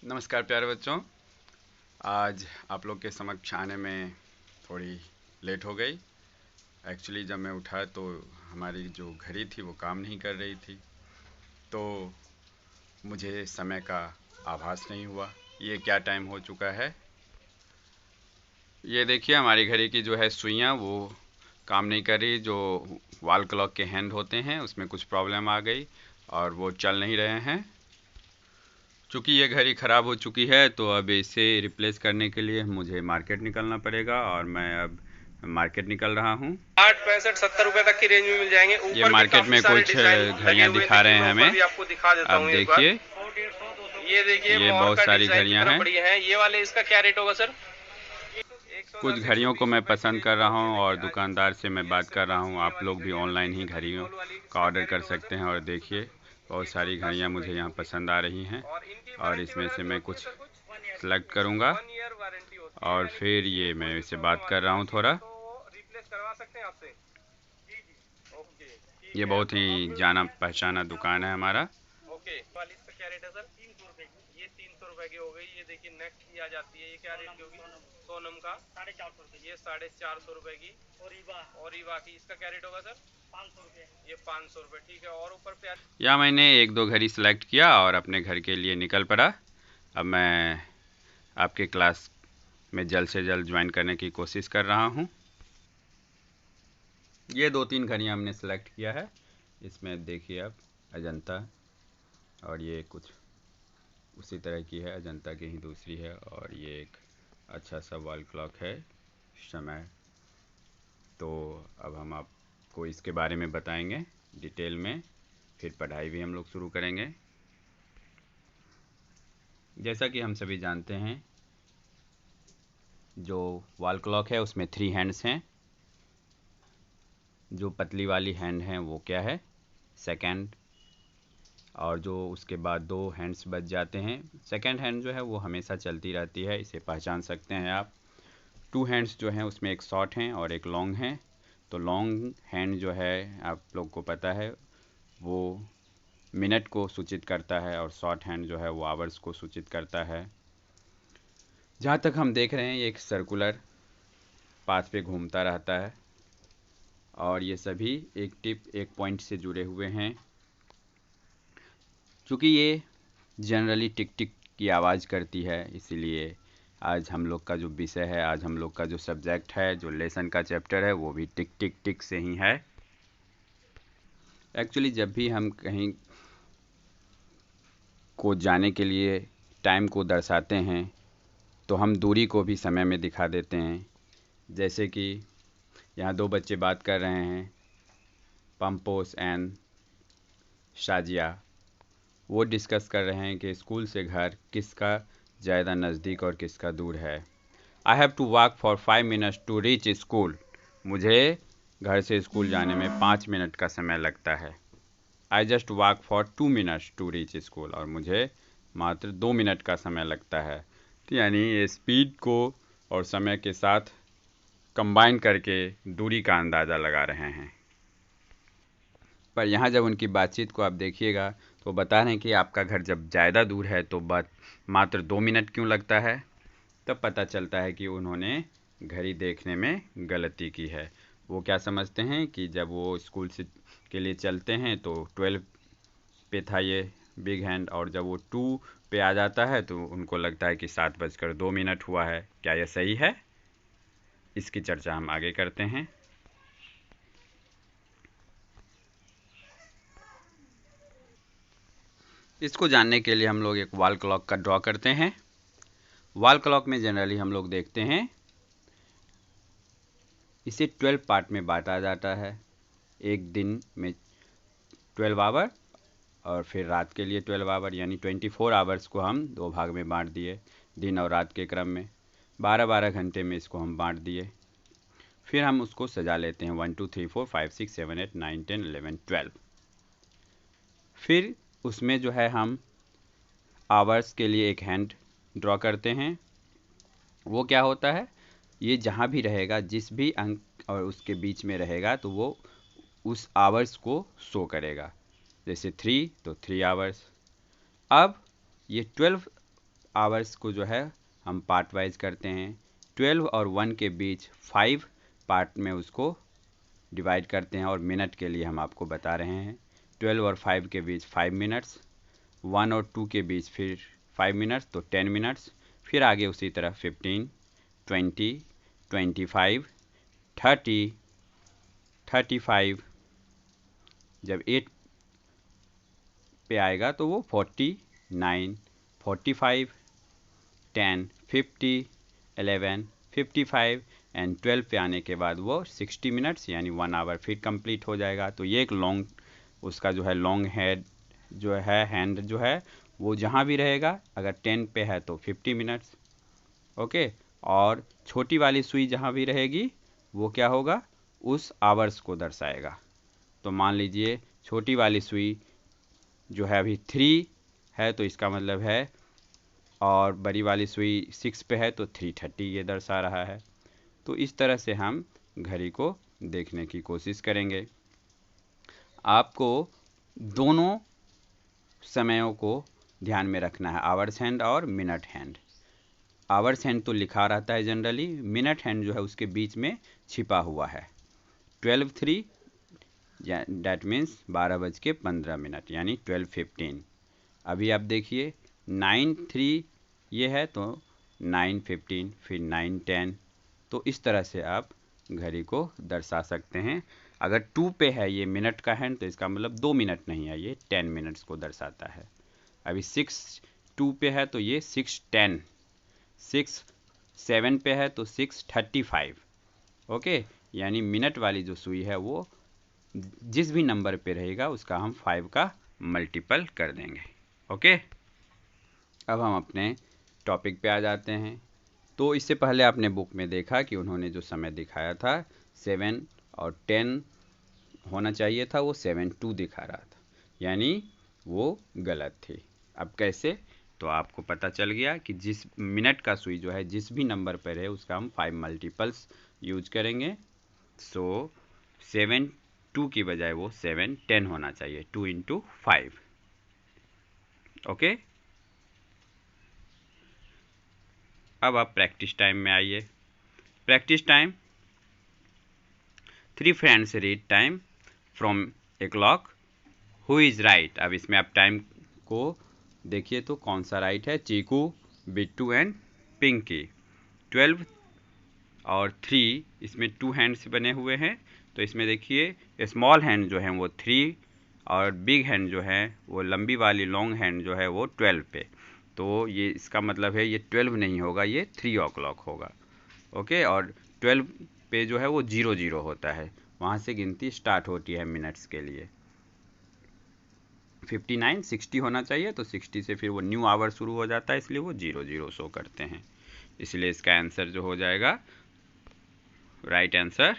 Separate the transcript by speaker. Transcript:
Speaker 1: नमस्कार प्यारे बच्चों। आज आप लोग के समक्ष आने में थोड़ी लेट हो गई। एक्चुअली जब मैं उठा तो हमारी जो घड़ी थी वो काम नहीं कर रही थी, तो मुझे समय का आभास नहीं हुआ। ये क्या टाइम हो चुका है, ये देखिए हमारी घड़ी की जो है सुइयाँ वो काम नहीं कर रही। जो वॉल क्लॉक के हैंड होते हैं उसमें कुछ प्रॉब्लम आ गई और वो चल नहीं रहे हैं। चूँकि ये घड़ी ख़राब हो चुकी है तो अब इसे रिप्लेस करने के लिए मुझे मार्केट निकलना पड़ेगा और मैं अब मार्केट निकल रहा हूँ।
Speaker 2: 60, 65, 70 रुपए तक की रेंज में मिल जाएंगे।
Speaker 1: ये
Speaker 2: ऊपर भी
Speaker 1: मार्केट
Speaker 2: काफी
Speaker 1: में
Speaker 2: सारे
Speaker 1: कुछ
Speaker 2: डिजाइन लगे
Speaker 1: घड़ियाँ
Speaker 2: हुए हैं।
Speaker 1: दिखा
Speaker 2: देखिए
Speaker 1: रहे हैं
Speaker 2: मैं ऊपर
Speaker 1: हमें।
Speaker 2: भी आपको दिखा देता
Speaker 1: अब
Speaker 2: हूँ एक बार।
Speaker 1: देखिए
Speaker 2: ये देखिए
Speaker 1: ये
Speaker 2: मोर
Speaker 1: बहुत
Speaker 2: का
Speaker 1: सारी
Speaker 2: डिजाइन
Speaker 1: घड़ियाँ
Speaker 2: कितना
Speaker 1: हैं।
Speaker 2: बढ़िया है। ये वाले इसका क्या रेट होगा सर?
Speaker 1: कुछ
Speaker 2: 110
Speaker 1: घड़ियों को
Speaker 2: 120
Speaker 1: मैं
Speaker 2: रुपए की
Speaker 1: पसंद
Speaker 2: रेंज
Speaker 1: कर
Speaker 2: में।
Speaker 1: रहा
Speaker 2: और ये
Speaker 1: हूँ और
Speaker 2: देखिए
Speaker 1: दुकानदार से मैं बात कर रहा
Speaker 2: सिंपल सी
Speaker 1: हूँ।
Speaker 2: ये
Speaker 1: आप
Speaker 2: वाली
Speaker 1: लोग भी
Speaker 2: घड़ी आती
Speaker 1: ऑनलाइन
Speaker 2: है
Speaker 1: ही
Speaker 2: एकदम
Speaker 1: घड़ियों
Speaker 2: गोल वाली,
Speaker 1: का
Speaker 2: इसका क्या
Speaker 1: ऑर्डर कर
Speaker 2: रेट होगा
Speaker 1: सकते
Speaker 2: सर?
Speaker 1: हैं और देखिए बहुत सारी
Speaker 2: 110
Speaker 1: घड़ियाँ
Speaker 2: रुपए
Speaker 1: मुझे
Speaker 2: की
Speaker 1: यहाँ
Speaker 2: होगी।
Speaker 1: पसंद आ रही हैं
Speaker 2: और इनकी
Speaker 1: और
Speaker 2: वारंटी
Speaker 1: इसमें
Speaker 2: वगैरह
Speaker 1: से
Speaker 2: भी
Speaker 1: मैं
Speaker 2: होती है
Speaker 1: कुछ
Speaker 2: सर कुछ?
Speaker 1: सेलेक्ट करूँगा
Speaker 2: 1 ईयर वारंटी होती है,
Speaker 1: और
Speaker 2: यानी कि
Speaker 1: फिर
Speaker 2: इनमें
Speaker 1: ये
Speaker 2: कोई
Speaker 1: मैं
Speaker 2: भी
Speaker 1: इससे
Speaker 2: प्रॉब्लम
Speaker 1: बात कर
Speaker 2: आती
Speaker 1: रहा
Speaker 2: है
Speaker 1: हूँ
Speaker 2: मशीन में
Speaker 1: थोड़ा।
Speaker 2: तो वो रिप्लेस करवा सकते हैं आपसे? जी जी। ओके
Speaker 1: ये
Speaker 2: ठीक है
Speaker 1: बहुत
Speaker 2: तो
Speaker 1: ही
Speaker 2: अब
Speaker 1: जाना पहचाना दुकान है हमारा।
Speaker 2: ओके वाली इसका क्या रेट है सर? 300 रुपए की। ये 300 रुपए की हो गई। ये देखिए नेक्स्ट की आ जाती है। ये क्या रेट की होगी? सोनम का 450 रुपए। ये 450 रुपए की। और ईवा की इसका क्या रेट होगा सर? 500 रुपए। ये 500 रुपए ठीक है। और ऊपर प्यार
Speaker 1: या मैंने एक दो घड़ी सेलेक्ट किया और अपने घर के लिए निकल पड़ा। अब मैं आपके क्लास में जल्द से जल्द ज्वाइन करने की कोशिश कर रहा हूँ। ये दो तीन घड़ियाँ हमने सेलेक्ट किया है। इसमें देखिए अब अजंता और ये कुछ उसी तरह की है, अजंता की ही दूसरी है। और ये एक अच्छा सा वॉल क्लॉक है समय। तो अब हम आपको इसके बारे में बताएंगे डिटेल में, फिर पढ़ाई भी हम लोग शुरू करेंगे। जैसा कि हम सभी जानते हैं जो वॉल क्लॉक है उसमें 3 हैंड्स हैं। जो पतली वाली हैंड है वो क्या है? सेकंड। और जो उसके बाद 2 हैंड्स बच जाते हैं, सेकंड हैंड जो है वो हमेशा चलती रहती है, इसे पहचान सकते हैं आप। 2 हैंड्स जो हैं उसमें एक शॉर्ट है और एक लॉन्ग है। तो लॉन्ग हैंड जो है आप लोग को पता है वो मिनट को सूचित करता है और शॉर्ट हैंड जो है वो आवर्स को सूचित करता है। जहाँ तक हम देख रहे हैं ये एक सर्कुलर पाथ पे घूमता रहता है और ये सभी एक टिप एक पॉइंट से जुड़े हुए हैं। चूँकि ये जनरली टिक टिक की आवाज़ करती है, इसीलिए आज हम लोग का जो विषय है, आज हम लोग का जो सब्जेक्ट है, जो लेसन का चैप्टर है वो भी टिक टिक टिक से ही है। एक्चुअली जब भी हम कहीं को जाने के लिए टाइम को दर्शाते हैं तो हम दूरी को भी समय में दिखा देते हैं। जैसे कि यहाँ दो बच्चे बात कर रहे हैं, पंपोस एंड शाजिया। वो डिस्कस कर रहे हैं कि स्कूल से घर किसका ज़्यादा नज़दीक और किसका दूर है। I have to walk for 5 minutes to reach school. मुझे घर से स्कूल जाने में 5 मिनट का समय लगता है। I just walk for 2 minutes to reach school. और मुझे मात्र 2 मिनट का समय लगता है। तो यानी ये स्पीड को और समय के साथ कंबाइन करके दूरी का अंदाज़ा लगा रहे हैं। पर यहाँ जब उनकी बातचीत को आप देखिएगा तो बता रहे हैं कि आपका घर जब ज़्यादा दूर है तो बात मात्र 2 मिनट क्यों लगता है। तब पता चलता है कि उन्होंने घड़ी देखने में गलती की है। वो क्या समझते हैं कि जब वो स्कूल से के लिए चलते हैं तो 12 पे था ये बिग हैंड, और जब वो 2 पे आ जाता है तो उनको लगता है कि 7:02 हुआ है। क्या यह सही है? इसकी चर्चा हम आगे करते हैं। इसको जानने के लिए हम लोग एक वॉल क्लॉक का ड्रॉ करते हैं। वॉल क्लॉक में जनरली हम लोग देखते हैं इसे 12 पार्ट में बांटा जाता है। एक दिन में 12 आवर और फिर रात के लिए 12 आवर, यानी 24 आवर्स को हम दो भाग में बांट दिए, दिन और रात के क्रम में। 12-12 घंटे में इसको हम बांट दिए। फिर हम उसको सजा लेते हैं 1 2 3 4 5 6 7 8 9 10 11 12। फिर उसमें जो है हम आवर्स के लिए एक हैंड ड्रॉ करते हैं। वो क्या होता है, ये जहाँ भी रहेगा, जिस भी अंक और उसके बीच में रहेगा तो वो उस आवर्स को शो करेगा। जैसे 3 तो 3 आवर्स। अब ये 12 आवर्स को जो है हम पार्ट वाइज करते हैं। 12 और 1 के बीच 5 पार्ट में उसको डिवाइड करते हैं, और मिनट के लिए हम आपको बता रहे हैं। 12 और 5 के बीच 5 मिनट्स, 1 और 2 के बीच फिर 5 मिनट्स, तो 10 मिनट्स। फिर आगे उसी तरह 15, 20, 25, 30, 35, जब 8 पे आएगा तो वो 49, 45, 10, 50, 11, 55 एंड 12 पे आने के बाद वो 60 मिनट्स यानी 1 आवर फिर कंप्लीट हो जाएगा। तो ये एक लॉन्ग, उसका जो है लॉन्ग हेड जो है, हैंड जो है वो जहाँ भी रहेगा, अगर 10 पे है तो 50 मिनट्स, ओके। और छोटी वाली सुई जहाँ भी रहेगी वो क्या होगा, उस आवर्स को दर्शाएगा। तो मान लीजिए छोटी वाली सुई जो है अभी 3 है तो इसका मतलब है, और बड़ी वाली सुई 6 पे है तो 3:30 ये दर्शा रहा है। तो इस तरह से हम घड़ी को देखने की कोशिश करेंगे। आपको दोनों समयों को ध्यान में रखना है, आवर्स हैंड और मिनट हैंड। आवर्स हैंड तो लिखा रहता है जनरली, मिनट हैंड जो है उसके बीच में छिपा हुआ है। 12:03 दैट मीन्स 12:15 यानी 12:15। अभी आप देखिए 9:03 ये है तो 9:15, फिर 9:10। तो इस तरह से आप घड़ी को दर्शा सकते हैं। अगर 2 पे है ये मिनट का हैंड तो इसका मतलब 2 मिनट नहीं है, ये 10 मिनट्स को दर्शाता है। अभी 6:2 पे है तो ये 6:10, 6:7 पे है तो 6:35, ओके। यानी मिनट वाली जो सुई है वो जिस भी नंबर पे रहेगा उसका हम 5 का मल्टीपल कर देंगे, ओके। अब हम अपने टॉपिक पे आ जाते हैं। तो इससे पहले आपने बुक में देखा कि उन्होंने जो समय दिखाया था 7 और 10 होना चाहिए था, वो 7:02 दिखा रहा था, यानी वो गलत थी। अब कैसे, तो आपको पता चल गया कि जिस मिनट का सुई जो है जिस भी नंबर पर है उसका हम 5 मल्टीपल्स यूज करेंगे। सो 7:02 की बजाय वो 7:10 होना चाहिए, 2 × 5, ओके। अब आप प्रैक्टिस टाइम में आइए। Practice time, 3 friends read time from a clock, who is right. अब इसमें आप टाइम को देखिए तो कौन सा राइट है, चीकू, बिट्टू एंड पिंकी। 12 और 3 इसमें 2 हैंड्स बने हुए हैं, तो इसमें देखिए स्मॉल हैंड जो है वो 3 और बिग हैंड जो है वो लंबी वाली लॉन्ग हैंड जो है वो 12 पे। तो ये इसका मतलब है ये 12 नहीं होगा, ये 3 o'clock होगा, ओके। और 12 पे जो है वो 00 होता है, वहाँ से गिनती स्टार्ट होती है मिनट्स के लिए। 59 60 होना चाहिए, तो 60 से फिर वो न्यू आवर शुरू हो जाता है, इसलिए वो 00 शो करते हैं। इसलिए इसका आंसर जो हो जाएगा, राइट आंसर